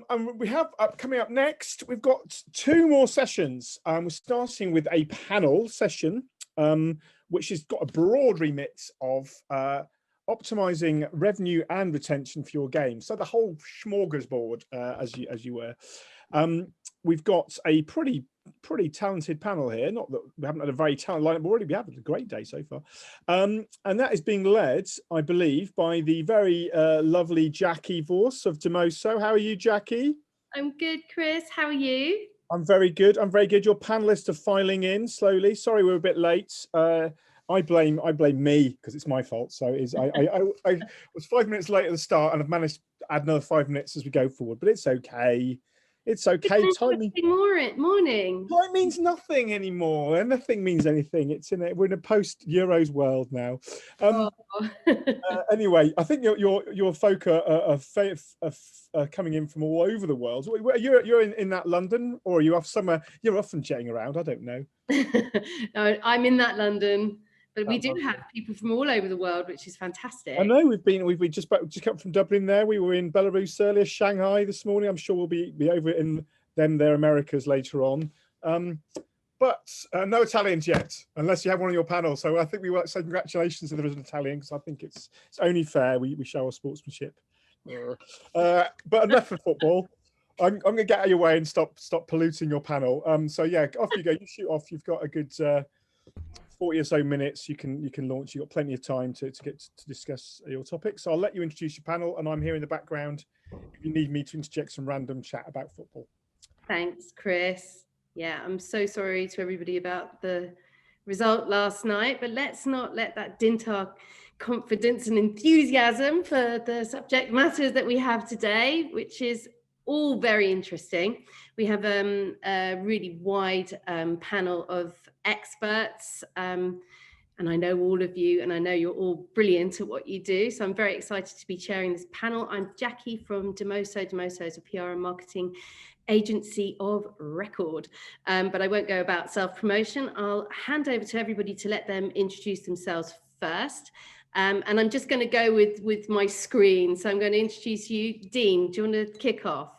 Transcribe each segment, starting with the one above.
And we have coming up next, we've got two more sessions. We're starting with a panel session, which has got a broad remit of optimizing revenue and retention for your game. So the whole smorgasbord, as you were. We've got a pretty talented panel here. Not that we haven't had a very talented lineup already. We have had a great day so far. And that is being led, I believe, by the very lovely Jacki Vause of Dimoso. How are you, Jacki? I'm good, Chris. How are you? I'm very good. I'm very good. Your panelists are filing in slowly. Sorry, we're a bit late. I blame me because it's my fault. So I was 5 minutes late at the start, and I've managed to add another 5 minutes as we go forward. But it's okay. It's okay. Morning. Time means nothing anymore, and nothing means anything. We're in a post-Euros world now. Anyway, I think your folk are coming in from all over the world. You're in that London, or are you off somewhere? You're often jetting around. I don't know. No, I'm in that London, but we do have people from all over the world, which is fantastic. I know we've just come from Dublin. There, we were in Belarus earlier, Shanghai this morning. I'm sure we'll be over in their Americas later on. But no Italians yet, unless you have one on your panel. So I think we will say congratulations if there is an Italian, because I think it's only fair we show our sportsmanship. But enough for football. I'm going to get out of your way and stop polluting your panel. So yeah, off you go. You shoot off. You've got a good 40 or so minutes. You can launch. You've got plenty of time to discuss your topic. So I'll let you introduce your panel, and I'm here in the background if you need me to interject some random chat about football. Thanks, Chris. Yeah, I'm so sorry to everybody about the result last night, but let's not let that dint our confidence and enthusiasm for the subject matters that we have today, which is all very interesting. We have a really wide panel of experts, and I know all of you, and I know you're all brilliant at what you do. So I'm very excited to be chairing this panel. I'm Jacki from Dimoso. Dimoso is a PR and marketing agency of record, but I won't go about self-promotion. I'll hand over to everybody to let them introduce themselves first. And I'm just going to go with my screen. So I'm going to introduce you. Dean, do you want to kick off?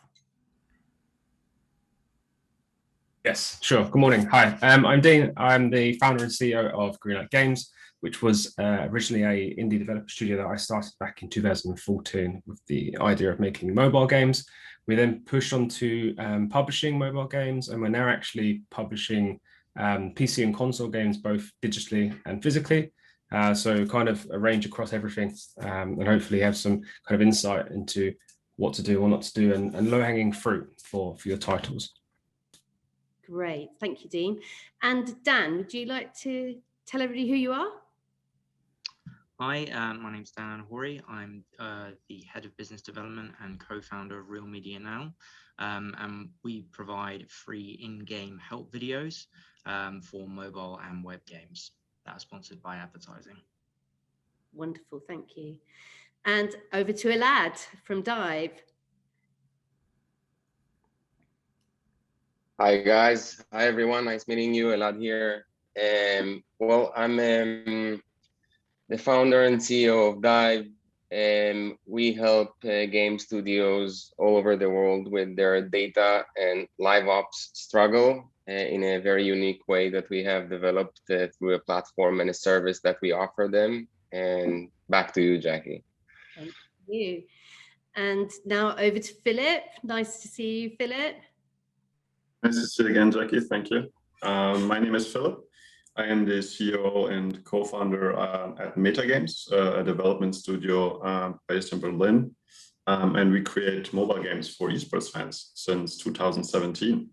Yes, sure. Good morning. Hi, I'm Dean. I'm the founder and CEO of Greenlight Games, which was originally an indie developer studio that I started back in 2014 with the idea of making mobile games. We then pushed on to publishing mobile games, and we're now actually publishing PC and console games, both digitally and physically. So kind of a range across everything, and hopefully have some kind of insight into what to do or not to do, and low-hanging fruit for your titles. Great, thank you, Dean. And Dan, would you like to tell everybody who you are? Hi, my name's Dan Anahory. I'm the head of business development and co-founder of Real Media Now, and we provide free in-game help videos for mobile and web games that are sponsored by advertising. Wonderful, thank you. And over to Elad from Dive. Hi guys, hi everyone, nice meeting you. Elad here. Well, I'm the founder and CEO of Dive. We help game studios all over the world with their data and live ops struggle in a very unique way that we have developed through a platform and a service that we offer them. And back to you, Jacki. Thank you. And now over to Philipp. Nice to see you, Philipp. Nice to see you again, Jacki. Thank you. My name is Philipp. I am the CEO and co-founder at Metagames, a development studio based in Berlin. And we create mobile games for esports fans since 2017.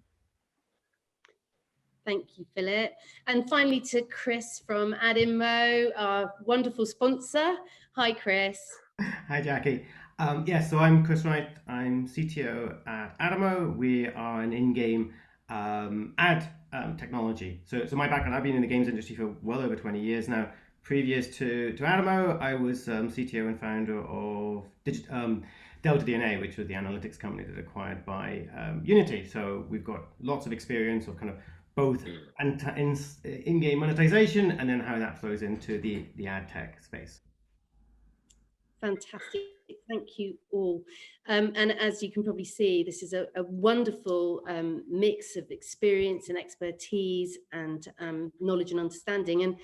Thank you, Philipp. And finally to Chris from AdInMo, our wonderful sponsor. Hi, Chris. Hi, Jacki. So I'm Chris Wright. I'm CTO at AdInMo. We are an in-game ad technology. So my background, I've been in the games industry for well over 20 years now. Previous to AdInMo, I was CTO and founder of Delta DNA, which was the analytics company that acquired by Unity. So we've got lots of experience of kind of both in-game monetization and then how that flows into the ad tech space. Fantastic. Thank you all. And as you can probably see, this is a wonderful mix of experience and expertise and knowledge and understanding. And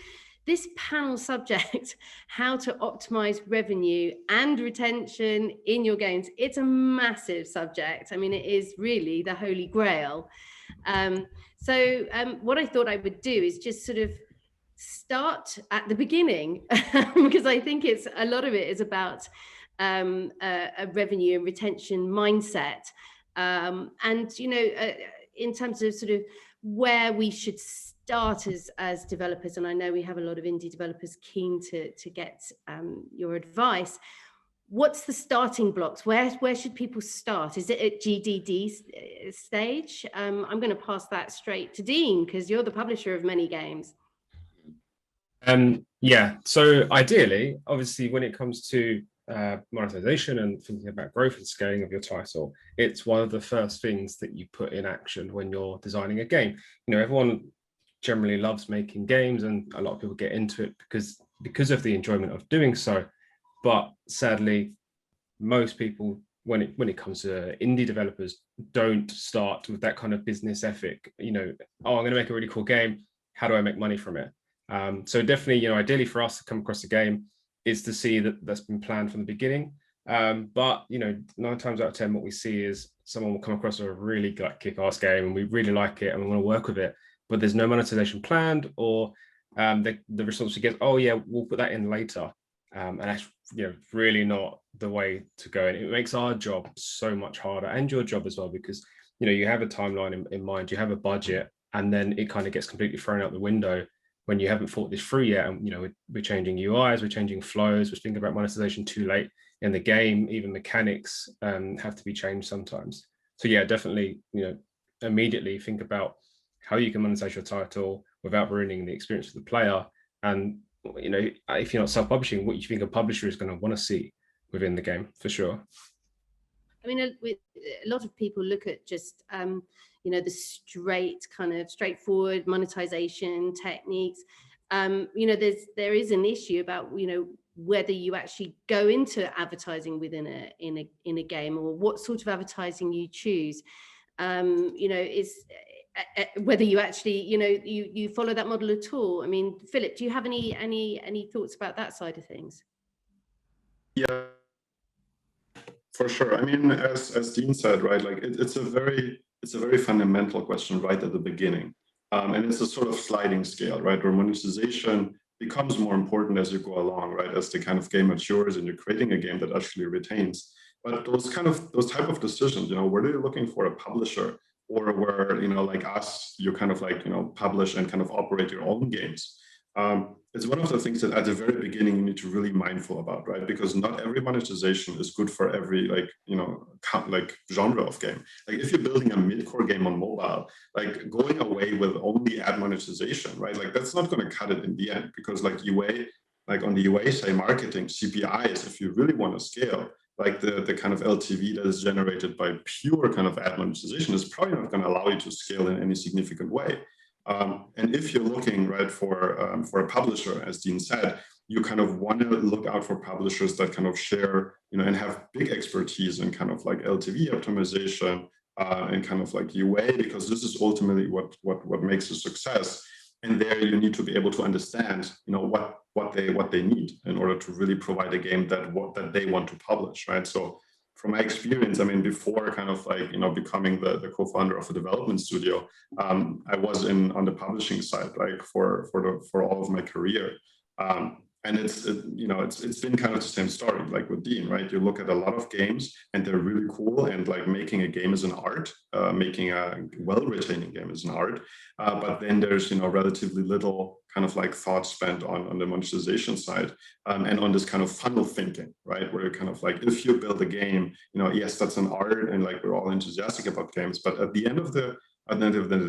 this panel subject, how to optimize revenue and retention in your games, it's a massive subject. I mean, it is really the holy grail. So what I thought I would do is just sort of start at the beginning, because I think it's a lot of it is about a revenue and retention mindset, and in terms of sort of where we should start as developers. And I know we have a lot of indie developers keen to get your advice. What's the starting blocks? Where should people start? Is it at GDD stage? I'm going to pass that straight to Dean, because you're the publisher of many games. Yeah, so ideally, obviously, when it comes to monetization and thinking about growth and scaling of your title, it's one of the first things that you put in action when you're designing a game. Everyone generally loves making games, and a lot of people get into it because of the enjoyment of doing so. But sadly, most people, when it comes to indie developers, don't start with that kind of business ethic. Oh, I'm going to make a really cool game. How do I make money from it? So definitely, ideally for us to come across a game is to see that that's been planned from the beginning. But 9 times out of 10, what we see is someone will come across a really kick-ass game and we really like it and we want to work with it, but there's no monetization planned, or the response we get, oh yeah, we'll put that in later. And that's really not the way to go. And it makes our job so much harder, and your job as well, because you have a timeline in mind, you have a budget, and then it kind of gets completely thrown out the window when you haven't thought this through yet. And we're changing UIs, we're changing flows, we're thinking about monetization too late in the game. Even mechanics have to be changed sometimes. So yeah, definitely immediately think about how you can monetize your title without ruining the experience for the player. And if you're not self-publishing, what you think a publisher is going to want to see within the game, for sure. I mean, a lot of people look at just the straightforward monetization techniques. There is an issue about whether you actually go into advertising within a game, or what sort of advertising you choose. Is whether you actually you follow that model at all. I mean, Philipp, do you have any thoughts about that side of things? Yeah, for sure. I mean, as Dean said, right, like it's a very fundamental question right at the beginning, and it's a sort of sliding scale, right, where monetization becomes more important as you go along, right, as the kind of game matures and you're creating a game that actually retains. But those type of decisions, whether you're looking for a publisher, or where, like us, you kind of like, publish and kind of operate your own games. It's one of the things that at the very beginning you need to really mindful about, right? Because not every monetization is good for every genre of game. Like if you're building a mid-core game on mobile, like going away with only ad monetization, right? Like that's not going to cut it in the end, because like UA, like on the UA side, marketing, CPIs, if you really want to scale, like the kind of LTV that is generated by pure kind of ad monetization is probably not going to allow you to scale in any significant way. And if you're looking, right, for a publisher, as Dean said, you kind of want to look out for publishers that kind of share, and have big expertise in kind of like LTV optimization and kind of like UA, because this is ultimately what makes a success. And there you need to be able to understand, what they need in order to really provide a game that they want to publish, right? So from my experience, I mean, before kind of like, becoming the co-founder of a development studio, I was on the publishing side, like for all of my career. And it's been kind of the same story, like with Dean, right? You look at a lot of games and they're really cool, and like making a game is an art, making a well-retaining game is an art. But then there's, relatively little kind of like thought spent on the monetization side, and on this kind of funnel thinking, right? Where you're kind of like, if you build a game, yes, that's an art, and like we're all enthusiastic about games, but at the end of the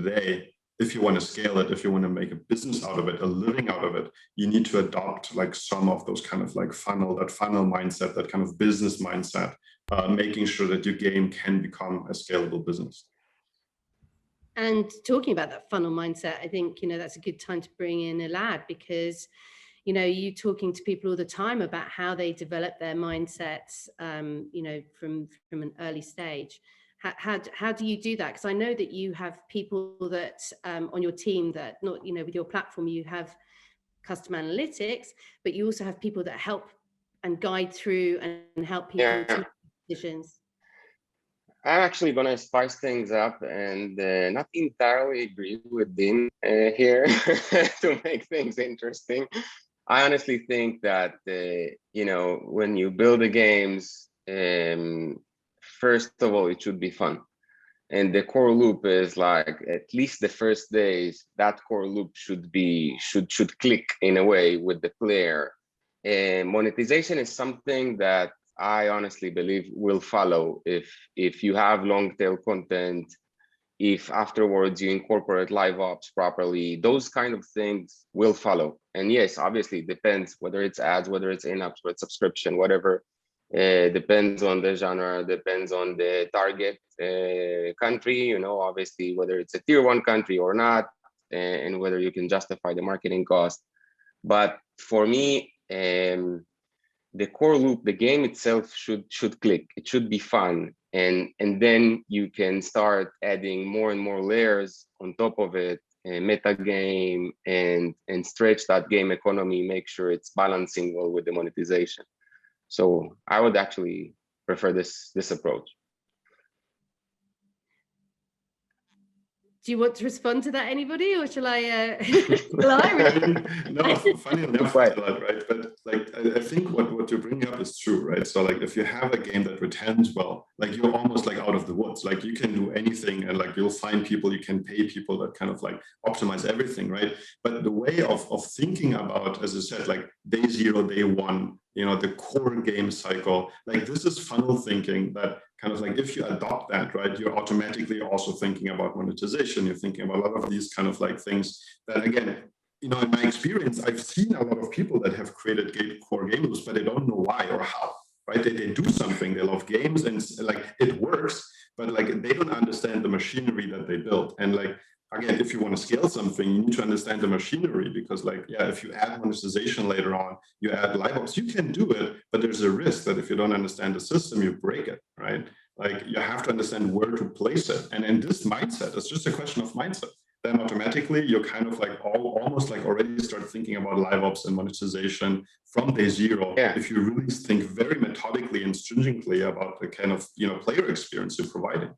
day, if you want to scale it, if you want to make a business out of it, a living out of it, you need to adopt like some of those kind of like funnel mindset, that kind of business mindset, making sure that your game can become a scalable business. And talking about that funnel mindset, I think, that's a good time to bring in Elad, because, you know, you talking to people all the time about how they develop their mindsets, you know, from an early stage. How do you do that? Because I know that you have people that on your team that, not, you know, with your platform, you have customer analytics, but you also have people that help and guide through and help people to make decisions. I'm actually going to spice things up and not entirely agree with Dean here to make things interesting. I honestly think that, you know, when you build the games, first of all, it should be fun. And the core loop is like, at least the first days, that core loop should click in a way with the player. Monetization is something that I honestly believe will follow if you have long tail content, if afterwards you incorporate live ops properly, those kind of things will follow. And yes, obviously it depends whether it's ads, whether it's in-apps, whether it's subscription, whatever. Depends on the genre, depends on the target country, you know, obviously whether it's a tier 1 country or not, and whether you can justify the marketing cost. But for me, the core loop, the game itself should click. It should be fun, and then you can start adding more and more layers on top of it, meta game, and stretch that game economy, make sure it's balancing well with the monetization. So I would actually prefer this approach. Do you want to respond to that, anybody, or shall I? No, funny enough, right? But like, I think what you're bringing up is true, right? So like, if you have a game that returns well, like you're almost like out of the woods. Like you can do anything, and like you'll find people, you can pay people that kind of like optimize everything, right? But the way of thinking about, as I said, like day 0, day 1, you know, the core game cycle, like this is funnel thinking that kind of like, if you adopt that, right, you're automatically also thinking about monetization. You're thinking about a lot of these kind of like things that, again, you know, in my experience, I've seen a lot of people that have created core game loops, but they don't know why or how, right? They do something, they love games, and like it works, but like they don't understand the machinery that they built. And like, again, if you want to scale something, you need to understand the machinery, because like, yeah, if you add monetization later on, you add live ops, you can do it, but there's a risk that if you don't understand the system, you break it, right? Like you have to understand where to place it. And in this mindset, it's just a question of mindset. Then automatically you're kind of like almost like already start thinking about live ops and monetization from day 0. Yeah. If you really think very methodically and stringently about the kind of, you know, player experience you're providing.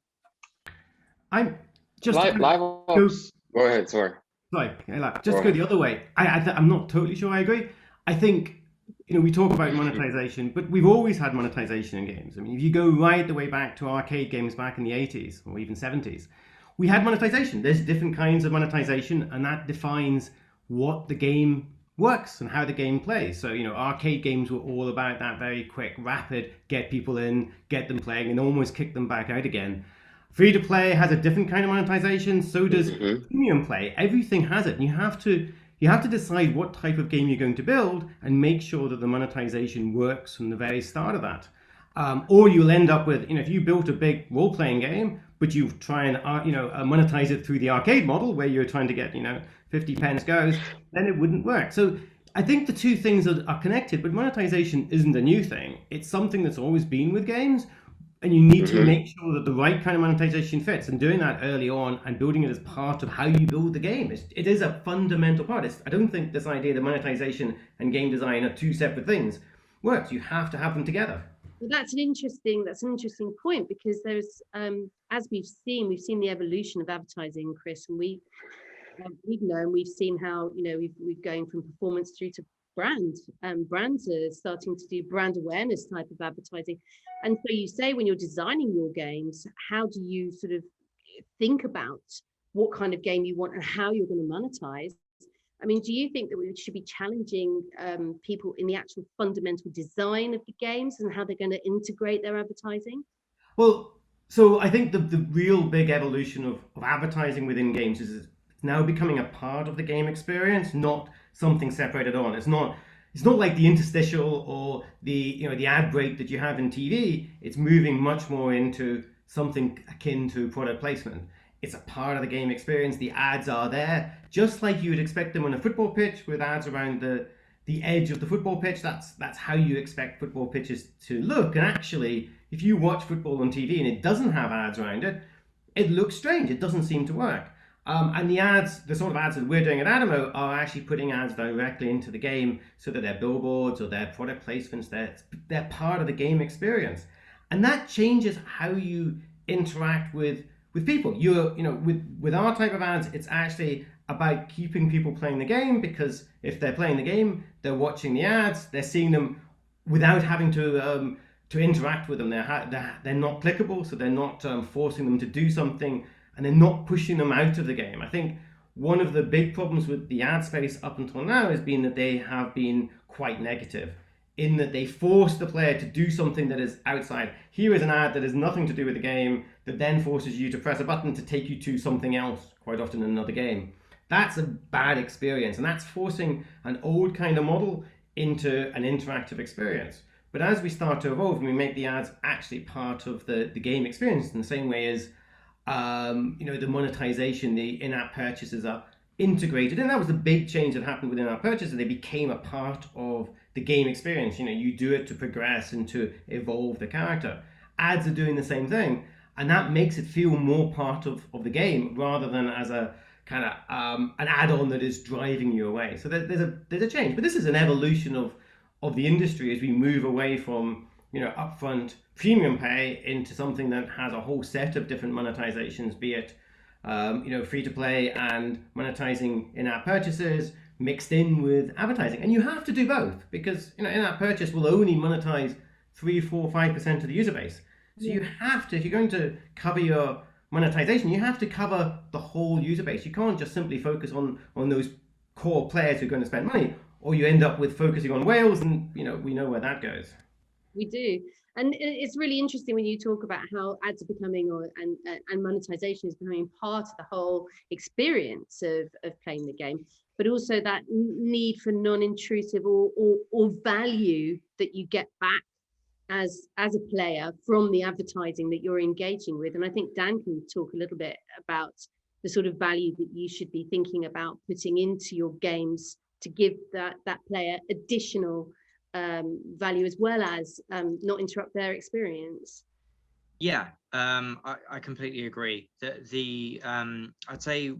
I'm just live ops. Go ahead, sorry. Sorry, Elad, just go the other way. I'm not totally sure I agree. I think, you know, we talk about monetization, but we've always had monetization in games. I mean, if you go right the way back to arcade games back in the 80s or even 70s, we had monetization. There's different kinds of monetization, and that defines what the game works and how the game plays. So, you know, arcade games were all about that very quick, rapid, get people in, get them playing, and almost kick them back out again. Free to play has a different kind of monetization. So does premium play. Everything has it. And you have to decide what type of game you're going to build and make sure that the monetization works from the very start of that. Or you'll end up with, you know, if you built a big role-playing game, but you try and monetize it through the arcade model where you're trying to get, you know, 50 pence goes, then it wouldn't work. So I think the two things are connected, but monetization isn't a new thing. It's something that's always been with games. And you need to make sure that the right kind of monetization fits, and doing that early on and building it as part of how you build the game. It is a fundamental part. I don't think this idea that monetization and game design are two separate things works. You have to have them together. Well, that's an interesting point, because there's, as we've seen the evolution of advertising, Chris, and we've seen how, you know, we've going from performance through to brands are starting to do brand awareness type of advertising. And so you say, when you're designing your games, how do you sort of think about what kind of game you want and how you're going to monetize? I mean, do you think that we should be challenging people in the actual fundamental design of the games and how they're going to integrate their advertising? Well, so I think the real big evolution of advertising within games is now becoming a part of the game experience, not something separated on. It's not like the interstitial or the ad break that you have in TV. It's moving much more into something akin to product placement. It's a part of the game experience. The ads are there, just like you would expect them on a football pitch with ads around the the edge of the football pitch. That's how you expect football pitches to look. And actually, if you watch football on TV and it doesn't have ads around it, it looks strange. It doesn't seem to work. And the ads, the sort of ads that we're doing at AdInMo, are actually putting ads directly into the game so that they're billboards or they're product placements. They're part of the game experience, and that changes how you interact with people. With our type of ads, it's actually about keeping people playing the game, because if they're playing the game, they're watching the ads, they're seeing them without having to interact with them. They're not clickable, so they're not forcing them to do something, and they're not pushing them out of the game. I think one of the big problems with the ad space up until now has been that they have been quite negative, in that they force the player to do something that is outside. Here is an ad that has nothing to do with the game, that then forces you to press a button to take you to something else, quite often in another game. That's a bad experience, and that's forcing an old kind of model into an interactive experience. But as we start to evolve and we make the ads actually part of the game experience, in the same way as the monetization, the in-app purchases are integrated, and that was the big change that happened within our purchases. They became a part of the game experience. You do it to progress and to evolve the character. Ads are doing the same thing, and that makes it feel more part of the game rather than as a kind of an add-on that is driving you away. So there's a change, but this is an evolution of the industry as we move away from upfront premium pay into something that has a whole set of different monetizations, be it free to play and monetizing in-app purchases mixed in with advertising. And you have to do both, because in-app purchase will only monetize 3, 4, 5% of the user base. So you have to, if you're going to cover your monetization, you have to cover the whole user base. You can't just simply focus on those core players who are going to spend money, or you end up with focusing on whales, and we know where that goes. We do. And it's really interesting when you talk about how ads are becoming, and monetization is becoming part of the whole experience of playing the game, but also that need for non-intrusive or value that you get back as a player from the advertising that you're engaging with. And I think Dan can talk a little bit about the sort of value that you should be thinking about putting into your games to give that player additional value, as well as not interrupt their experience. Yeah, I completely agree. I'd say,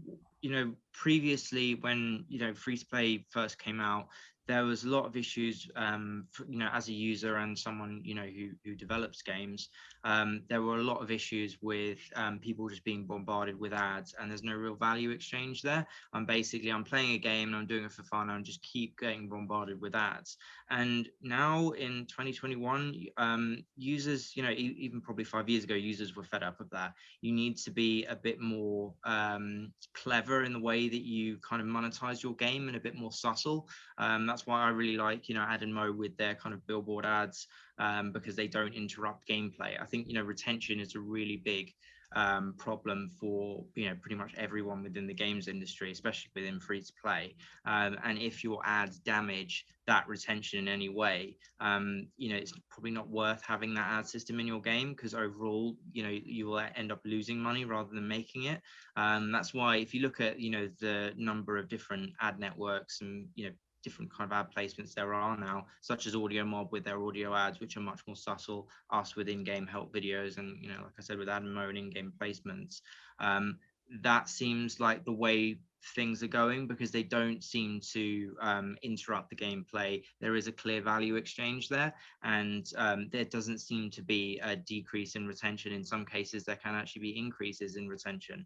previously when free to play first came out, there was a lot of issues, as a user and someone who develops games. There were a lot of issues with people just being bombarded with ads, and there's no real value exchange there. I'm playing a game and I'm doing it for fun, and I just keep getting bombarded with ads. And now in 2021, users, even probably 5 years ago, users were fed up of that. You need to be a bit more clever in the way that you kind of monetize your game, and a bit more subtle. That's why I really like AdInMo with their kind of billboard ads, because they don't interrupt gameplay. I think retention is a really big problem for pretty much everyone within the games industry, especially within free to play. And if your ads damage that retention in any way, it's probably not worth having that ad system in your game, because overall you will end up losing money rather than making it. That's why if you look at the number of different ad networks and different kind of ad placements there are now, such as AudioMob with their audio ads, which are much more subtle, us with in-game help videos, and like I said, with AdInMo and in-game placements, that seems like the way things are going, because they don't seem to interrupt the gameplay. There is a clear value exchange there, and there doesn't seem to be a decrease in retention. In some cases there can actually be increases in retention,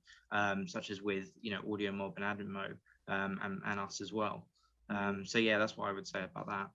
such as with AudioMob and AdInMo, and us as well. So yeah, that's what I would say about that.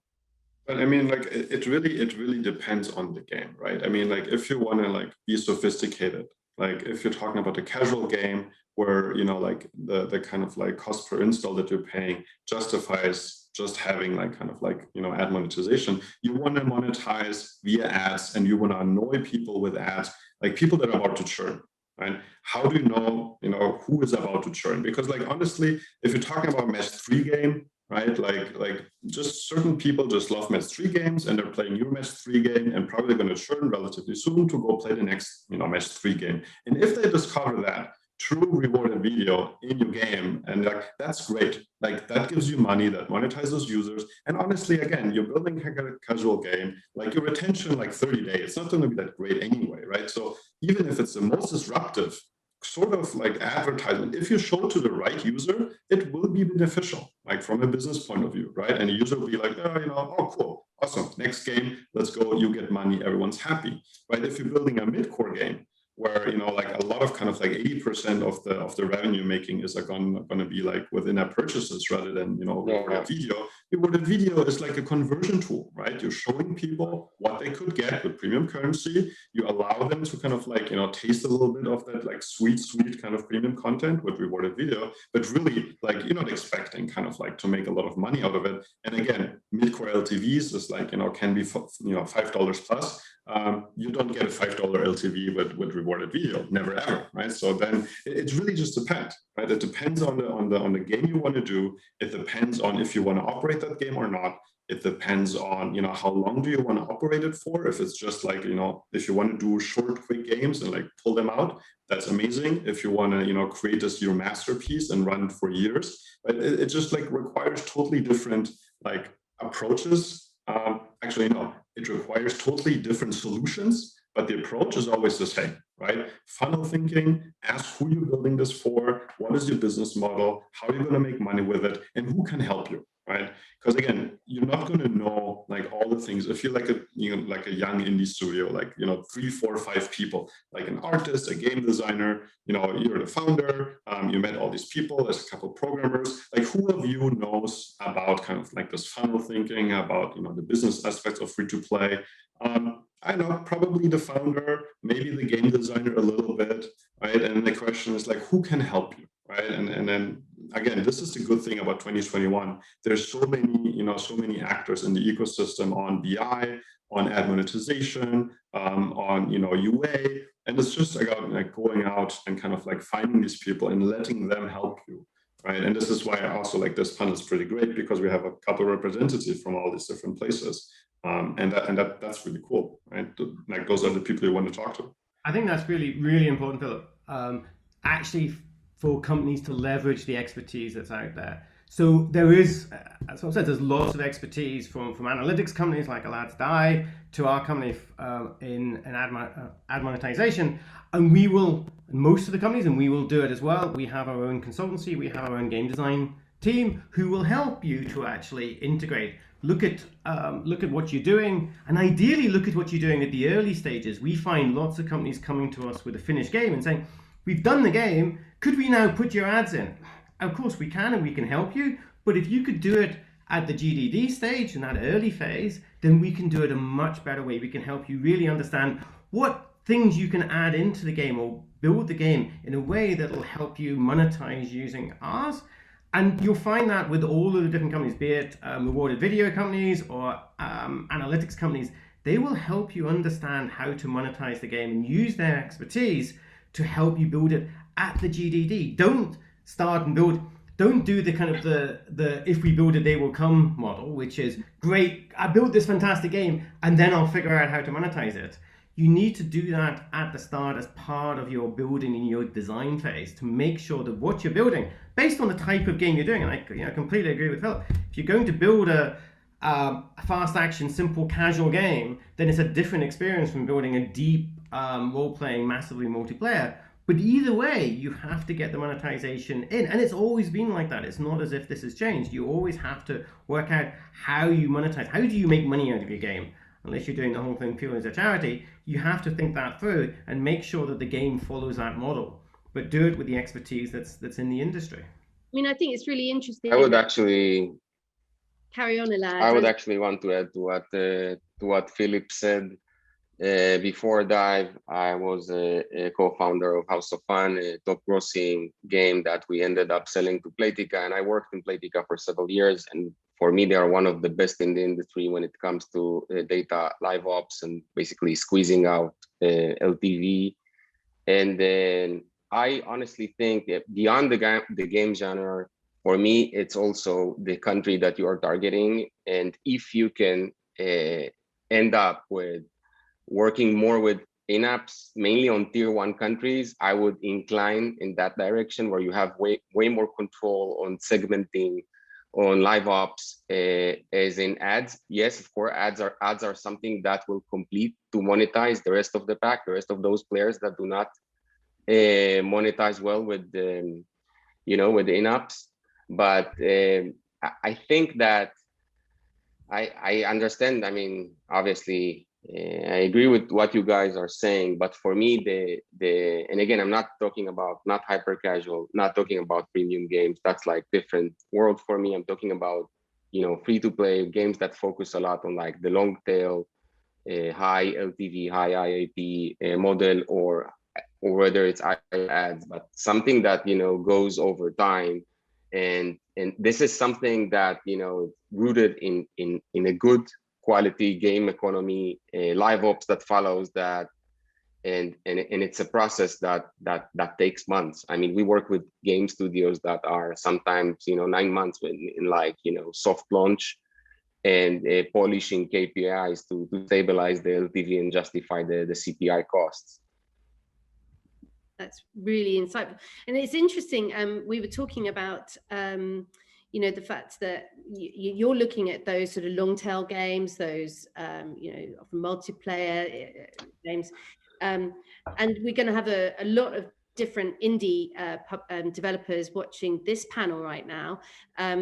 But I mean, like, it really depends on the game, right? I mean, like, if you want to be sophisticated, like if you're talking about a casual game where the kind of cost per install that you're paying justifies just having ad monetization, you want to monetize via ads, and you want to annoy people with ads, like people that are about to churn. Right? How do you know, who is about to churn? Because honestly, if you're talking about match 3 game, right? Like just certain people just love match 3 games, and they're playing your match 3 game and probably going to churn relatively soon to go play the next, match 3 game. And if they discover that, true rewarded video in your game, and like that's great. Like that gives you money, that monetizes users. And honestly, again, you're building a casual game, like your retention, like 30 days, it's not going to be that great anyway, right? So even if it's the most disruptive sort of like advertisement, if you show to the right user, it will be beneficial, like from a business point of view, right? And the user will be like, oh, you know, oh, cool, awesome, next game, let's go, you get money, everyone's happy, right? If you're building a mid-core game, where, you know, like a lot of kind of like 80% of the revenue making is going to be like within app purchases rather than, you know, rewarded video. Rewarded video is like a conversion tool, right? You're showing people what they could get with premium currency. You allow them to kind of like, you know, taste a little bit of that like sweet kind of premium content with rewarded video, but really like you're not expecting kind of like to make a lot of money out of it. And again, mid-core LTVs is like, you know, can be, you know, $5 plus. You don't get a $5 LTV with rewarded video, never ever, right? So then it really just depends, right? It depends on the game you want to do. It depends on if you want to operate that game or not. It depends on, you know, how long do you want to operate it for? If it's just like, you know, if you want to do short, quick games and like pull them out, that's amazing. If you want to, you know, create this your masterpiece and run it for years, but it just like requires totally different like approaches. Actually, no, it requires totally different solutions, but the approach is always the same, right? Funnel thinking, ask who you're building this for, what is your business model, how are you going to make money with it, and who can help you, right? Because again, you're not going to know like all the things. If you're like a, you know, like a young indie studio, like, you know, 3, 4, 5 people, like an artist, a game designer, you know, you're the founder, you met all these people, there's a couple of programmers, like who of you knows about kind of like this funnel thinking, about, you know, the business aspects of free to play? I know probably the founder, maybe the game designer a little bit, right? And the question is like, who can help you, right? And then again, this is the good thing about 2021. There's so many, you know, so many actors in the ecosystem on BI, on ad monetization, on, you know, UA, and it's just about like going out and kind of like finding these people and letting them help you, right? And this is why I also like this panel is pretty great, because we have a couple of representatives from all these different places. And that's really cool, right? Like those are the people you want to talk to. I think that's really, really important, Philip. Actually, for companies to leverage the expertise that's out there. So there is, as I said, there's lots of expertise from analytics companies like Elad's Dive to our company in ad monetization, and we will, most of the companies, and we will do it as well. We have our own consultancy, we have our own game design team who will help you to actually integrate. Look at what you're doing, and ideally look at what you're doing at the early stages. We find lots of companies coming to us with a finished game and saying, we've done the game, could we now put your ads in? Of course we can, and we can help you, but if you could do it at the GDD stage, in that early phase, then we can do it a much better way. We can help you really understand what things you can add into the game or build the game in a way that will help you monetize using ours. And you'll find that with all of the different companies, be it rewarded video companies or analytics companies, they will help you understand how to monetize the game and use their expertise to help you build it at the GDD. Don't start and build, don't do the kind of the if we build it, they will come model, which is great, I built this fantastic game and then I'll figure out how to monetize it. You need to do that at the start as part of your building in your design phase to make sure that what you're building, based on the type of game you're doing, and I completely agree with Philip, if you're going to build a fast action, simple, casual game, then it's a different experience from building a deep role-playing, massively multiplayer. But either way, you have to get the monetization in, and it's always been like that. It's not as if this has changed. You always have to work out how you monetize. How do you make money out of your game? Unless you're doing the whole thing purely as a charity, you have to think that through and make sure that the game follows that model, but do it with the expertise that's in the industry. I mean, I think it's really interesting. I would actually carry on, Elad. I would actually want to add to what Philipp said. Before Dive, I was a co-founder of House of Fun, a top-grossing game that we ended up selling to Playtika, and I worked in Playtika for several years. And for me, they are one of the best in the industry when it comes to data live ops and basically squeezing out LTV. And then I honestly think that beyond the game genre, for me, it's also the country that you are targeting. And if you can end up with working more with in-apps mainly on tier 1 countries, I would incline in that direction where you have way more control on segmenting, on live ops, as in ads. Yes, of course, ads are something that will complete to monetize the rest of the pack, the rest of those players that do not monetize well with the, with the in-apps. But I think that I understand. I mean, obviously, I agree with what you guys are saying, but for me, and again, I'm not talking about not hyper casual, not talking about premium games. That's like different world for me. I'm talking about, free to play games that focus a lot on like the long tail, high LTV, high IAP model, or whether it's ads, but something that, goes over time. And this is something that, rooted in a good quality game economy, live ops that follows that, and it's a process that takes months. I mean, we work with game studios that are sometimes 9 months in like soft launch and polishing KPIs to stabilize the LTV and justify the CPI costs. That's really insightful, and it's interesting. We were talking about the fact that you're looking at those sort of long tail games, those often multiplayer games, and we're going to have a lot of different indie developers watching this panel right now,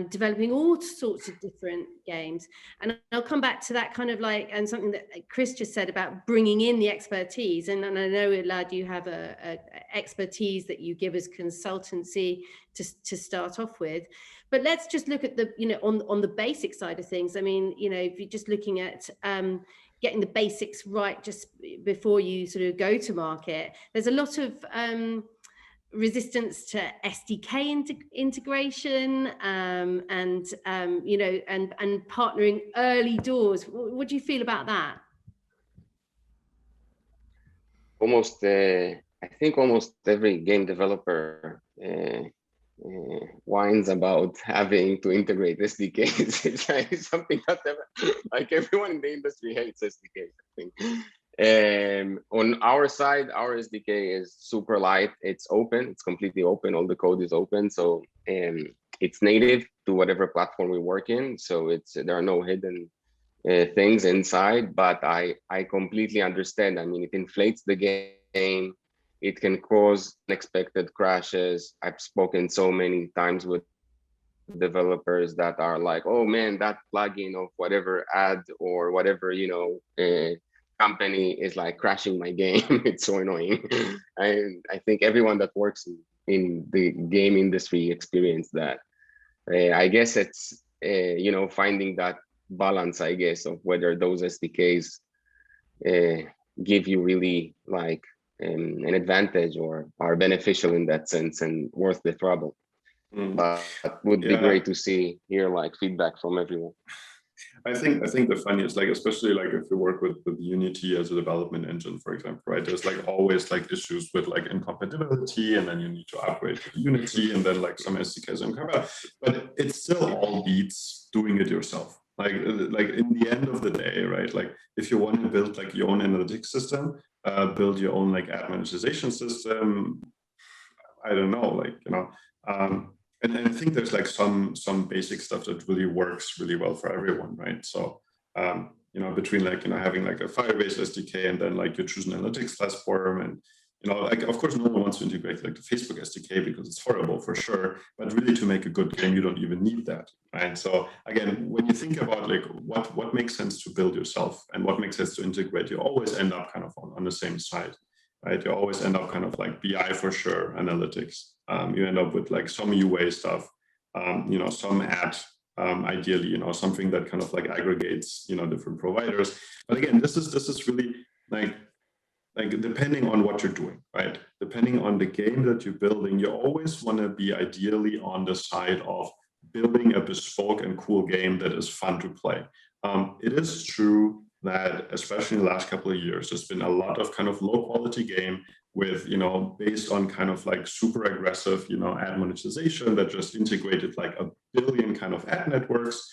developing all sorts of different games. And I'll come back to that kind of like, and something that Chris just said about bringing in the expertise. And I know, Elad, you have a expertise that you give as consultancy to start off with. But let's just look at the, on the basic side of things. I mean, if you're just looking at getting the basics right just before you sort of go to market, there's a lot of resistance to SDK integration and partnering early doors. What do you feel about that? I think almost every game developer whines about having to integrate SDKs. It's like something that like everyone in the industry hates SDKs, I think. On our side, our SDK is super light. It's open. It's completely open. All the code is open. So it's native to whatever platform we work in. So there are no hidden things inside. But I completely understand. I mean, it inflates the game. It can cause unexpected crashes. I've spoken so many times with developers that are like, oh man, that plugin of whatever ad or whatever, company is like crashing my game. It's so annoying. I think everyone that works in the game industry experienced that. I guess it's, finding that balance, I guess, of whether those SDKs give you really like an advantage or are beneficial in that sense and worth the trouble. But it would be great to hear like feedback from everyone. I think the funniest, like especially like if you work with Unity as a development engine, for example, right? There's like always like issues with like incompatibility, and then you need to upgrade to Unity, and then like some SDKs don't come out. But it still all beats doing it yourself. Like in the end of the day, right? Like if you want to build like your own analytics system, build your own like ad monetization system, I don't know, like and I think there's like some basic stuff that really works really well for everyone, right? So between like having like a Firebase SDK and then like you choose an analytics platform, and like of course no one wants to integrate like the Facebook SDK because it's horrible for sure, but really to make a good game you don't even need that, right? So again, when you think about like what makes sense to build yourself and what makes sense to integrate, you always end up kind of on the same side, right? You always end up kind of like BI for sure, analytics. You end up with like some UA stuff, some ad, ideally, something that kind of like aggregates, different providers. But again, this is really like depending on what you're doing, right? Depending on the game that you're building, you always want to be ideally on the side of building a bespoke and cool game that is fun to play. It is true that especially in the last couple of years, there's been a lot of kind of low quality game with, based on kind of like super aggressive, ad monetization that just integrated like a billion kind of ad networks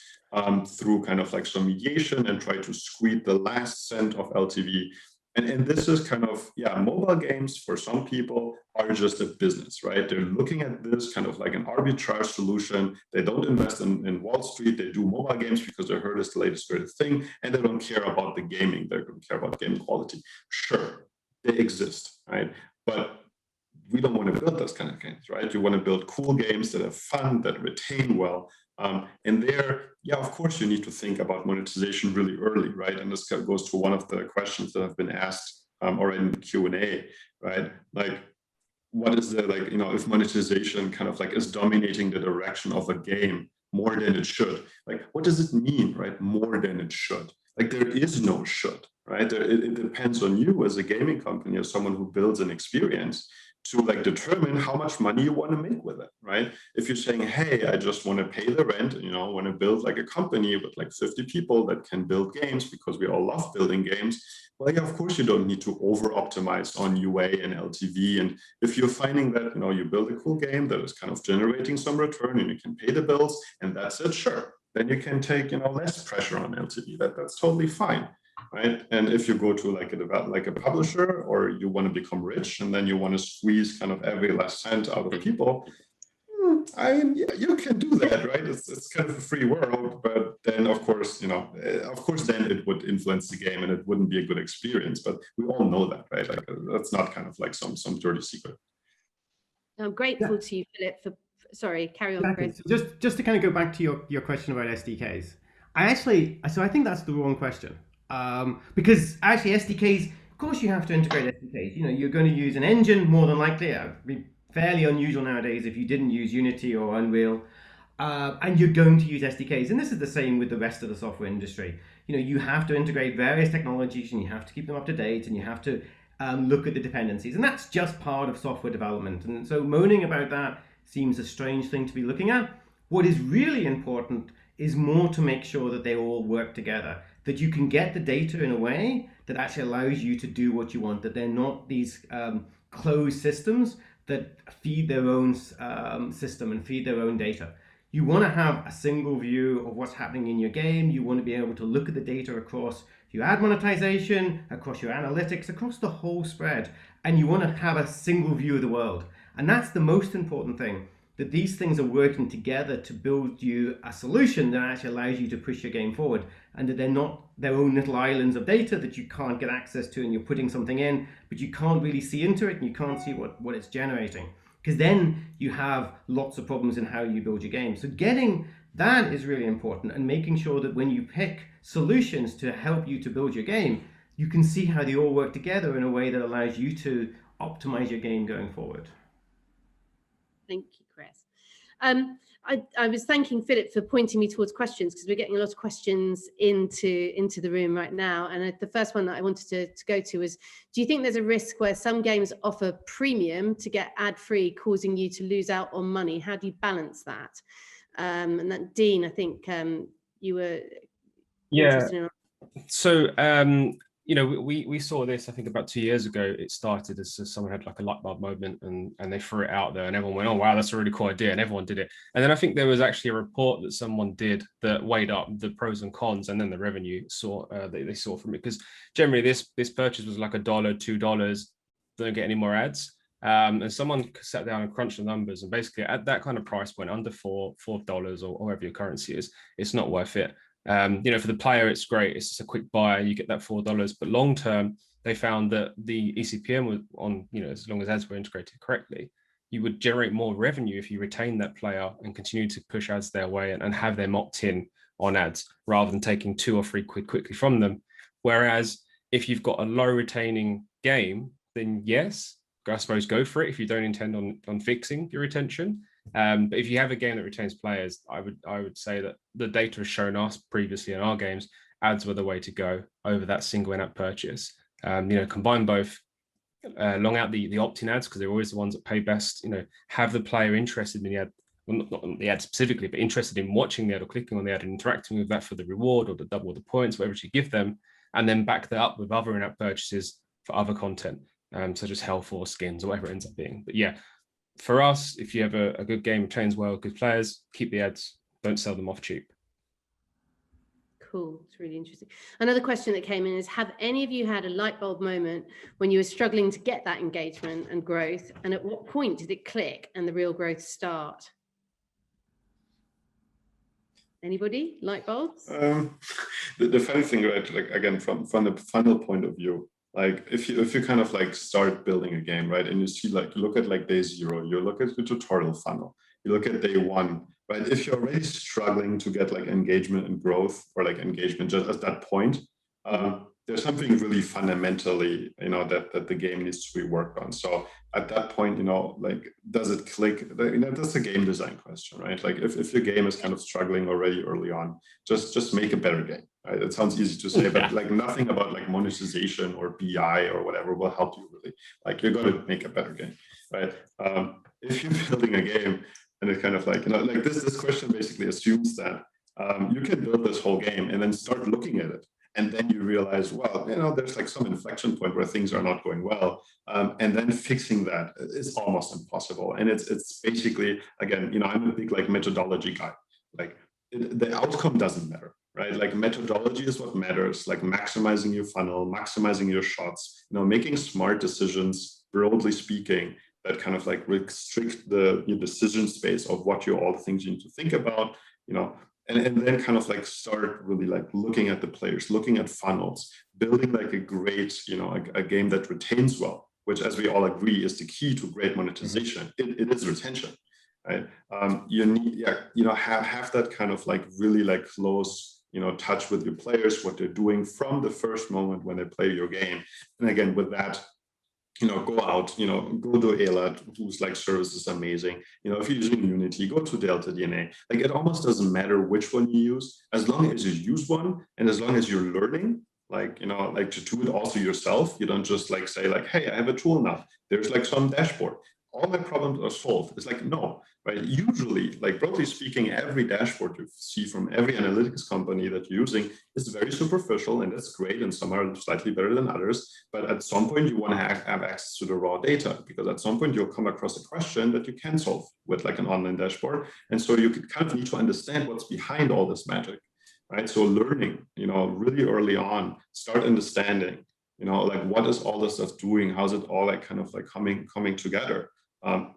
through kind of like some mediation and try to squeeze the last cent of LTV And this is kind of, yeah, mobile games for some people are just a business, right? They're looking at this kind of like an arbitrage solution. They don't invest in Wall Street. They do mobile games because they heard it's the latest greatest thing, and they don't care about the gaming. They don't care about game quality. Sure, they exist, right? But we don't want to build those kind of games, right? You want to build cool games that are fun, that retain well. And there, yeah, of course, you need to think about monetization really early, right? And this goes to one of the questions that have been asked already in the Q&A, right? Like, what is the, like, you know, if monetization kind of like is dominating the direction of a game more than it should, like, what does it mean, right? More than it should. Like, there is no should, right? It depends on you as a gaming company, as someone who builds an experience, to like determine how much money you want to make with it, right? If you're saying, hey, I just want to pay the rent, you know, want to build like a company with like 50 people that can build games because we all love building games, well, yeah, of course you don't need to over-optimize on UA and LTV. And if you're finding that, you know, you build a cool game that is kind of generating some return and you can pay the bills and that's it, sure. Then you can take, you know, less pressure on LTV. That's totally fine. Right. And if you go to like a publisher, or you want to become rich and then you want to squeeze kind of every last cent out of people, yeah, you can do that, right? It's kind of a free world, but then of course, you know, then it would influence the game and it wouldn't be a good experience. But we all know that, right? Like that's not kind of like some dirty secret. I'm grateful to you, Philipp, for sorry, carry on, Chris. So just to kind of go back to your question about SDKs, I think that's the wrong question. Because actually SDKs, of course you have to integrate SDKs. You know, you're going to use an engine more than likely. It would be fairly unusual nowadays if you didn't use Unity or Unreal. And you're going to use SDKs. And this is the same with the rest of the software industry. You know, you have to integrate various technologies and you have to keep them up to date and you have to look at the dependencies. And that's just part of software development. And so moaning about that seems a strange thing to be looking at. What is really important is more to make sure that they all work together, that you can get the data in a way that actually allows you to do what you want, that they're not these closed systems that feed their own system and feed their own data. You want to have a single view of what's happening in your game. You want to be able to look at the data across your ad monetization, across your analytics, across the whole spread, and you want to have a single view of the world. And that's the most important thing, that these things are working together to build you a solution that actually allows you to push your game forward, and that they're not their own little islands of data that you can't get access to, and you're putting something in, but you can't really see into it and you can't see what it's generating. Because then you have lots of problems in how you build your game. So getting that is really important, and making sure that when you pick solutions to help you to build your game, you can see how they all work together in a way that allows you to optimize your game going forward. Thank you, Chris. I was thanking Philipp for pointing me towards questions, because we're getting a lot of questions into the room right now. And the first one that I wanted to go to is, do you think there's a risk where some games offer premium to get ad-free, causing you to lose out on money? How do you balance that? And that, Dean, I think you were interested in. So you know, we saw this, I think, about 2 years ago. It started as someone had like a light bulb moment and they threw it out there and everyone went, oh, wow, that's a really cool idea. And everyone did it. And then I think there was actually a report that someone did that weighed up the pros and cons, and then the revenue they saw from it. Because generally this purchase was like $1, $2, don't get any more ads. And someone sat down and crunched the numbers, and basically at that kind of price point, under $4 or whatever your currency is, it's not worth it. You know, for the player, it's great. It's just a quick buy. You get that $4, but long term, they found that the eCPM was on, you know, as long as ads were integrated correctly, you would generate more revenue if you retain that player and continue to push ads their way and have them opt in on ads rather than taking 2 or 3 quickly from them. Whereas if you've got a low retaining game, then yes, I suppose go for it if you don't intend on fixing your retention. But if you have a game that retains players, I would say that the data has shown us previously in our games, ads were the way to go over that single in-app purchase. You know, combine both, long out the opt-in ads, because they're always the ones that pay best. You know, have the player interested in the ad, well, not the ad specifically, but interested in watching the ad or clicking on the ad and interacting with that for the reward or the double the points, whatever you give them, and then back that up with other in-app purchases for other content, such as health or skins or whatever it ends up being. But yeah, for us, if you have a good game, retains well, good players, keep the ads, don't sell them off cheap. Cool. It's really interesting. Another question that came in is, have any of you had a light bulb moment when you were struggling to get that engagement and growth? And at what point did it click and the real growth start? Anybody? Light bulbs? The funny thing, right, like again, from the funnel point of view, like if you kind of like start building a game, right, and you see like, you look at like day 0, you look at the tutorial funnel, you look at day 1, right? If you're already struggling to get like engagement and growth, or like engagement just at that point, there's something really fundamentally, that the game needs to be worked on. So at that point, like, does it click? That's a game design question, right? Like if your game is kind of struggling already early on, just make a better game, right? It sounds easy to say, but like nothing about like monetization or BI or whatever will help you really. Like you're going to make a better game, right? If you're building a game and it kind of like, like this question basically assumes that you can build this whole game and then start looking at it. And then you realize, well, there's like some inflection point where things are not going well. And then fixing that is almost impossible. And it's basically, again, I'm a big like methodology guy. Like the outcome doesn't matter, right? Like methodology is what matters, like maximizing your funnel, maximizing your shots, making smart decisions, broadly speaking, that kind of like restrict your decision space of what all the things you need to think about, and then kind of like start really like looking at the players, looking at funnels, building like a great, a game that retains well, which, as we all agree, is the key to great monetization. It is retention, right? You need, have that kind of like really like close, touch with your players, what they're doing from the first moment when they play your game. And again, with that, go out, go to Elad, whose like service is amazing. If you're using Unity, go to Delta DNA. Like it almost doesn't matter which one you use, as long as you use one and as long as you're learning, like, like to do it also yourself. You don't just like say like, hey, I have a tool now. There's like some dashboard. All my problems are solved. It's like, no, right? Usually, like broadly speaking, every dashboard you see from every analytics company that you're using is very superficial, and that's great, and some are slightly better than others. But at some point, you want to have access to the raw data, because at some point you'll come across a question that you can solve with like an online dashboard. And so you kind of need to understand what's behind all this magic, right? So learning, really early on, start understanding, like what is all this stuff doing? How's it all like kind of like coming together?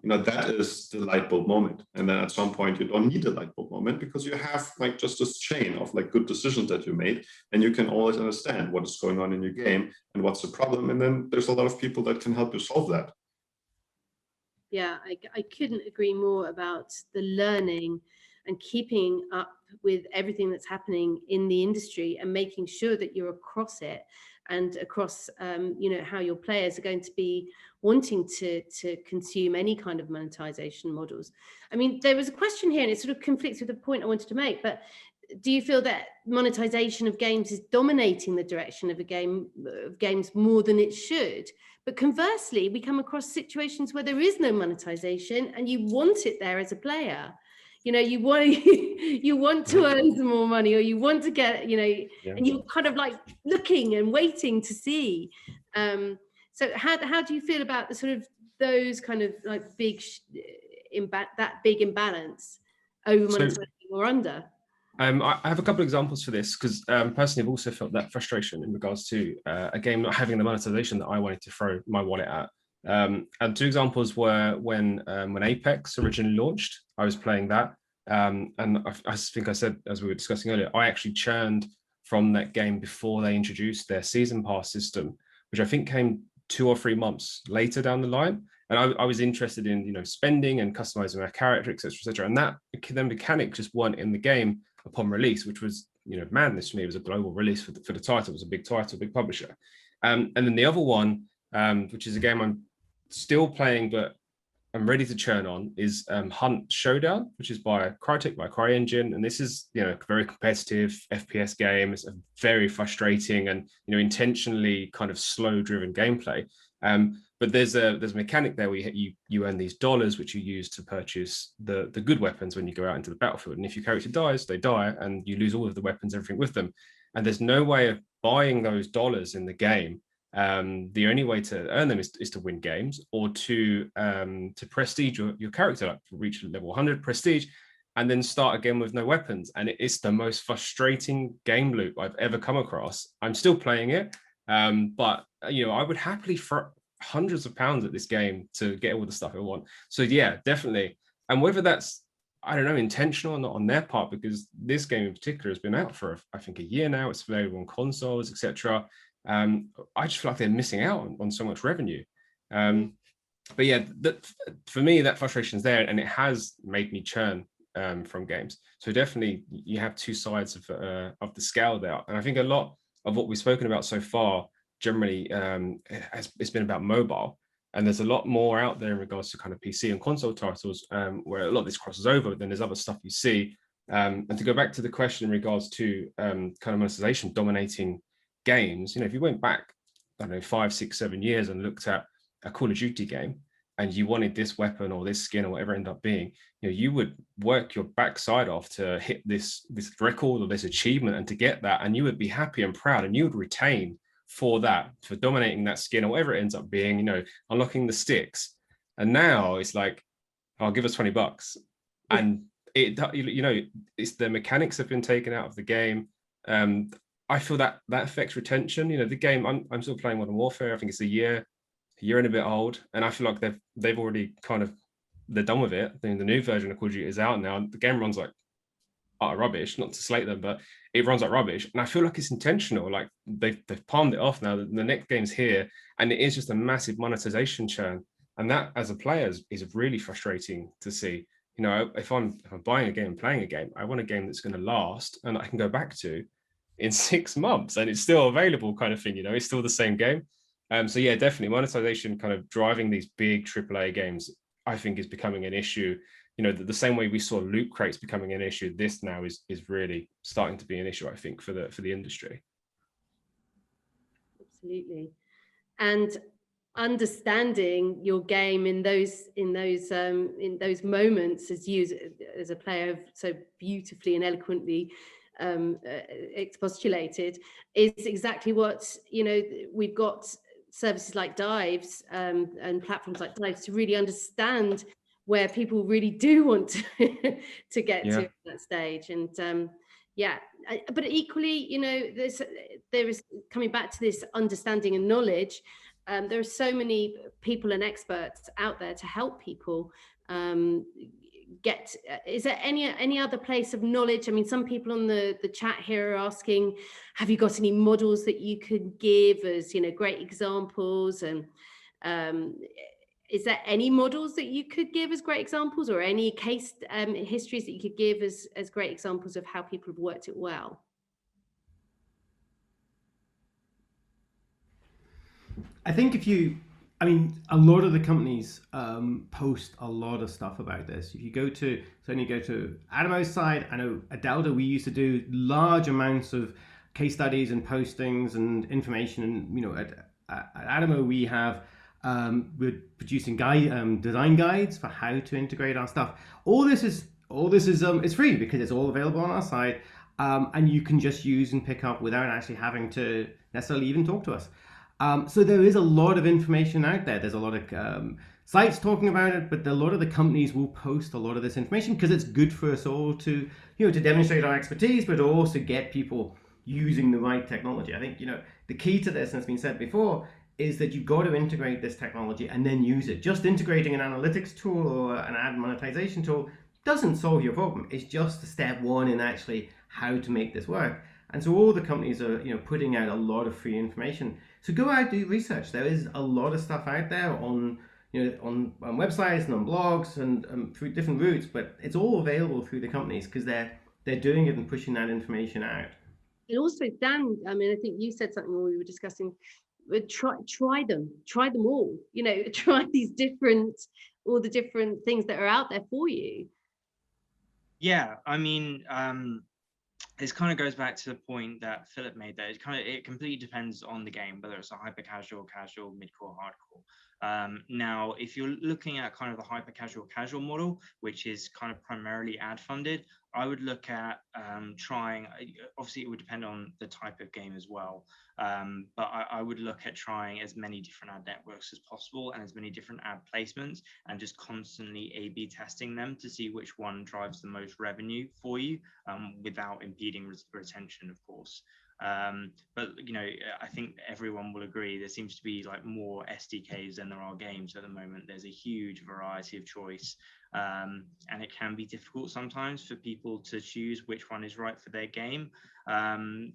That is the light bulb moment. And then at some point you don't need a light bulb moment, because you have like just this chain of like good decisions that you made, and you can always understand what is going on in your game and what's the problem. And then there's a lot of people that can help you solve that. Yeah, I couldn't agree more about the learning and keeping up with everything that's happening in the industry and making sure that you're across it and across, how your players are going to be wanting to consume any kind of monetization models. I mean, there was a question here, and it sort of conflicts with the point I wanted to make, but do you feel that monetization of games is dominating the direction of games more than it should? But conversely, we come across situations where there is no monetization and you want it there as a player. You want to earn some more money, or you want to get, and you're kind of like looking and waiting to see. So how do you feel about the sort of those kind of like big imbalance over monetizing or under? I have a couple of examples for this, because personally I've also felt that frustration in regards to a game not having the monetization that I wanted to throw my wallet at. And two examples were when Apex originally launched, I was playing that. And I think I said, as we were discussing earlier, I actually churned from that game before they introduced their season pass system, which I think came 2 or 3 months later down the line. And I was interested in, spending and customizing my character, etc., and that then mechanic just weren't in the game upon release, which was, madness to me. It was a global release for the title. It was a big title, big publisher. And then the other one, which is a game I'm still playing, but I'm ready to churn on, is Hunt Showdown, which is by Crytek, by CryEngine. And this is, a very competitive FPS game. It's a very frustrating and, intentionally kind of slow driven gameplay. But there's a mechanic there where you earn these dollars, which you use to purchase the good weapons when you go out into the battlefield. And if your character dies, they die, and you lose all of the weapons, everything with them. And there's no way of buying those dollars in the game. The only way to earn them is to win games, or to prestige your character, like reach level 100 prestige. and then start again with no weapons. And it's the most frustrating game loop I've ever come across. I'm still playing it, but I would happily throw hundreds of pounds at this game to get all the stuff I want. So yeah, definitely. And whether that's, I don't know, intentional or not on their part, because this game in particular has been out for, I think, a year now. It's available on consoles, etc. I just feel like they're missing out on so much revenue. But yeah, for me, that frustration is there, and it has made me churn from games. So definitely, you have two sides of the scale there. And I think a lot of what we've spoken about so far generally it's been about mobile. And there's a lot more out there in regards to kind of PC and console titles where a lot of this crosses over, but then there's other stuff you see. And to go back to the question in regards to kind of monetization dominating games, if you went back, I don't know, 5, 6, 7 years and looked at a Call of Duty game and you wanted this weapon or this skin or whatever it ended up being, you would work your backside off to hit this record or this achievement and to get that, and you would be happy and proud, and you would retain for that, for dominating that skin or whatever it ends up being, unlocking the sticks. And now it's like, I'll give us $20. And it's the mechanics have been taken out of the game. I feel that affects retention. The game, I'm still playing Modern Warfare. I think it's a year and a bit old. And I feel like they've already they're done with it. The new version of Call of Duty is out now. The game runs like utter rubbish, not to slate them, but it runs like rubbish. And I feel like it's intentional. Like they've palmed it off now. The next game's here, and it is just a massive monetization churn. And that, as a player, is really frustrating to see. If I'm buying a game and playing a game, I want a game that's going to last and I can go back to in 6 months and it's still available, kind of thing. It's still the same game. So yeah, definitely monetization kind of driving these big AAA games, I think, is becoming an issue. The same way we saw loot crates becoming an issue, this now is really starting to be an issue, I think, for the industry. Absolutely. And understanding your game in those moments, as a player have so beautifully and eloquently expostulated, is exactly what we've got services like Dives and platforms like Dives to really understand where people really do want to get to that stage. And but equally, there is, coming back to this understanding and knowledge, there are so many people and experts out there to help people get. Is there any other place of knowledge? I mean, some people on the chat here are asking, have you got any models that you could give as great examples? And is there any models that you could give as great examples, or any case histories that you could give as great examples of how people have worked it well? I think a lot of the companies post a lot of stuff about this. If you go to AdInMo's side, I know at Delta we used to do large amounts of case studies and postings and information, and at AdInMo we have we're producing design guides for how to integrate our stuff. All this is it's free because it's all available on our site, and you can just use and pick up without actually having to necessarily even talk to us. So there is a lot of information out there. There's a lot of sites talking about it, but a lot of the companies will post a lot of this information because it's good for us all to to demonstrate our expertise, but also get people using the right technology. I think the key to this, and it's been said before, is that you've got to integrate this technology and then use it. Just integrating an analytics tool or an ad monetization tool doesn't solve your problem. It's just step one in actually how to make this work. And so all the companies are putting out a lot of free information. So go out, do research. There is a lot of stuff out there on on websites and on blogs and through different routes, but it's all available through the companies because they're doing it and pushing that information out. And also, Dan, I mean, I think you said something when we were discussing, try them all, try all the different things that are out there for you. Yeah, I mean, this kind of goes back to the point that Philipp made, that it completely depends on the game, whether it's a hyper casual, mid-core, hardcore. Now, if you're looking at kind of the hyper casual model, which is kind of primarily ad funded, I would look at trying, obviously it would depend on the type of game as well, but I would look at trying as many different ad networks as possible and as many different ad placements, and just constantly A/B testing them to see which one drives the most revenue for you, without impeding retention, of course. But you know, I think everyone will agree there seems to be like more SDKs than there are games at the moment. There's a huge variety of choice, and it can be difficult sometimes for people to choose which one is right for their game.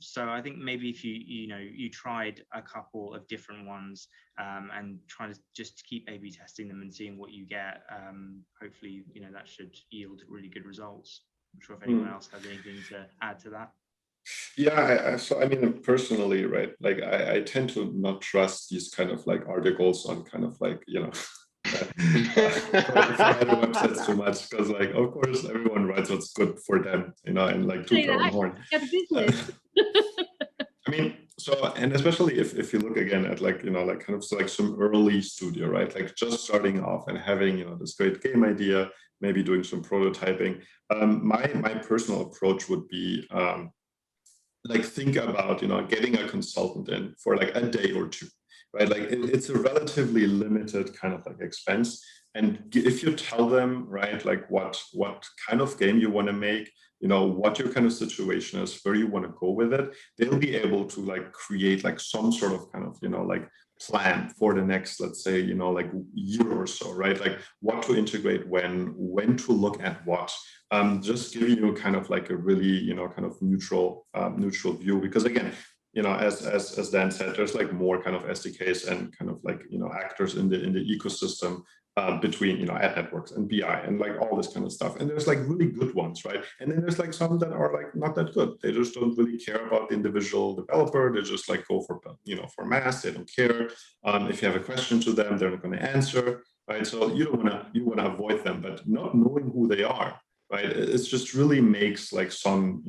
So I think maybe if you tried a couple of different ones, and trying to just keep A/B testing them and seeing what you get, hopefully that should yield really good results. I'm sure if anyone else has anything to add to that. Yeah, so I mean, personally, right, like I tend to not trust these kind of like articles on kind of like, for other websites too much, because like, of course, everyone writes what's good for them, and like toot their own horn. I mean, so, and especially if you look again at like, like kind of like some early studio, right? Like just starting off and having, this great game idea, maybe doing some prototyping. My personal approach would be, like think about getting a consultant in for like a day or two, right? Like it's a relatively limited kind of like expense, and if you tell them, right, like what kind of game you want to make, what your kind of situation is, where you want to go with it, they'll be able to like create like some sort of kind of like plan for the next, let's say, like year or so, right? Like what to integrate when to look at what. Just giving you kind of like a really, kind of neutral view, because again, as Dan said, there's like more kind of SDKs and kind of like, actors in the ecosystem, between, ad networks and BI and like all this kind of stuff. And there's like really good ones, right? And then there's like some that are like not that good. They just don't really care about the individual developer. They just like go for, for mass. They don't care. If you have a question to them, they're not going to answer, right? So you want to avoid them, but not knowing who they are, right? It just really makes like some,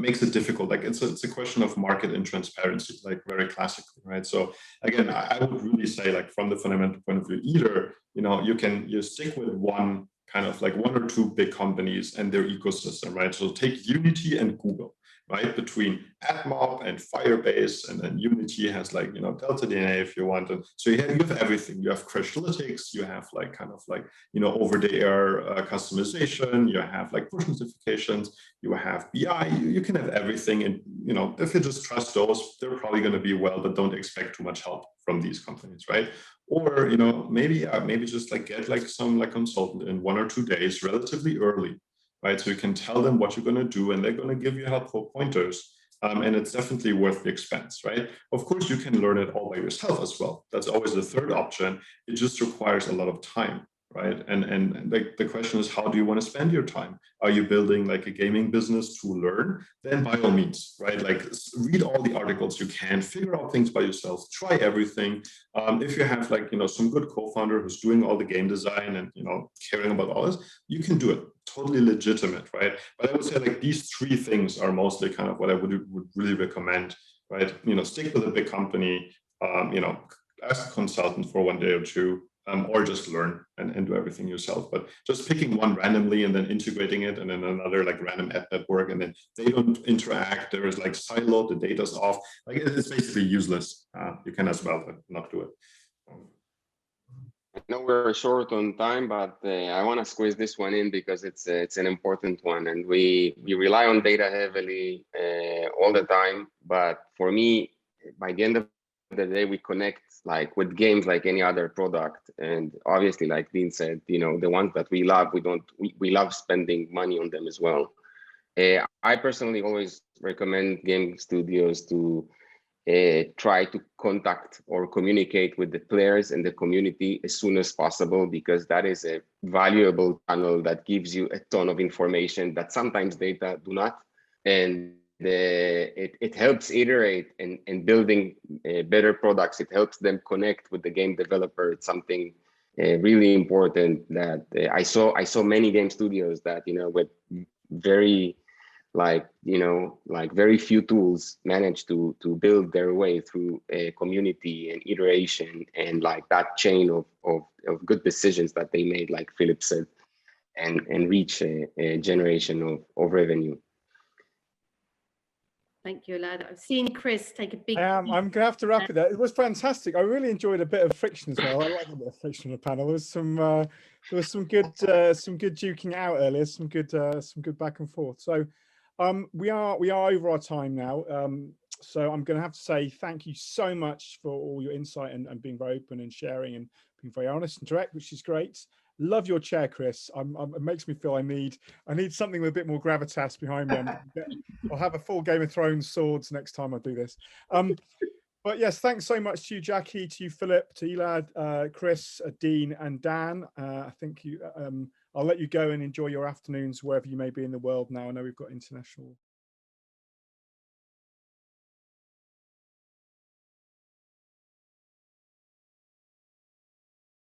makes it difficult. Like it's a question of market and transparency, like very classically, right? So again, I would really say, like from the fundamental point of view, either, you stick with one kind of like one or two big companies and their ecosystem, right? So take Unity and Google, right? Between AdMob and Firebase, and then Unity has like, Delta DNA if you want. And so you have everything. You have Crashlytics, you have like kind of like, over-the-air customization, you have like push notifications, you have BI, you can have everything. And, if you just trust those, they're probably going to be well, but don't expect too much help from these companies, right? Or, maybe just like get like some like consultant in 1 or 2 days, relatively early, right? So you can tell them what you're going to do, and they're going to give you helpful pointers. And it's definitely worth the expense, right? Of course, you can learn it all by yourself as well. That's always the third option. It just requires a lot of time, right? And the question is, how do you want to spend your time? Are you building like a gaming business to learn? Then by all means, right? Like read all the articles you can, figure out things by yourself, try everything. If you have like, some good co-founder who's doing all the game design and, caring about all this, you can do it. Totally legitimate, right? But I would say like these 3 things are mostly kind of what I would really recommend, right? Stick with a big company, ask a consultant for 1 day or 2, or just learn and do everything yourself. But just picking one randomly and then integrating it, and then another like random ad network, and then they don't interact, there is like siloed, the data's off, like it's basically useless. You can as well not do it. I know we're short on time, but I want to squeeze this one in because it's an important one, and we rely on data heavily all the time. But for me, by the end of the day, we connect like with games like any other product, and obviously, like Dean said, the ones that we love, we love spending money on them as well. I personally always recommend game studios to try to contact or communicate with the players and the community as soon as possible, because that is a valuable channel that gives you a ton of information that sometimes data do not. And it helps iterate and building better products. It helps them connect with the game developer. It's something really important that I saw many game studios that, with very very few tools manage to build their way through a community and iteration and like that chain of good decisions that they made, like Philipp said. and reach a generation of revenue. Thank you, Elad. I've seen Chris take a big. I'm going to have to wrap it there. It was fantastic. I really enjoyed a bit of friction as well. I like a bit of friction on the panel. There was some good duking out earlier. Some good back and forth. So, we are over our time now. So I'm going to have to say thank you so much for all your insight and being very open and sharing and being very honest and direct, which is great. Love your chair, Chris. It makes me feel I need something with a bit more gravitas behind me. I'll have a full Game of Thrones swords next time I do this. But yes, thanks so much to you, Jacki, to you, Philipp, to Elad, Chris, Dean, and Dan. I think I'll let you go and enjoy your afternoons wherever you may be in the world now. I know we've got international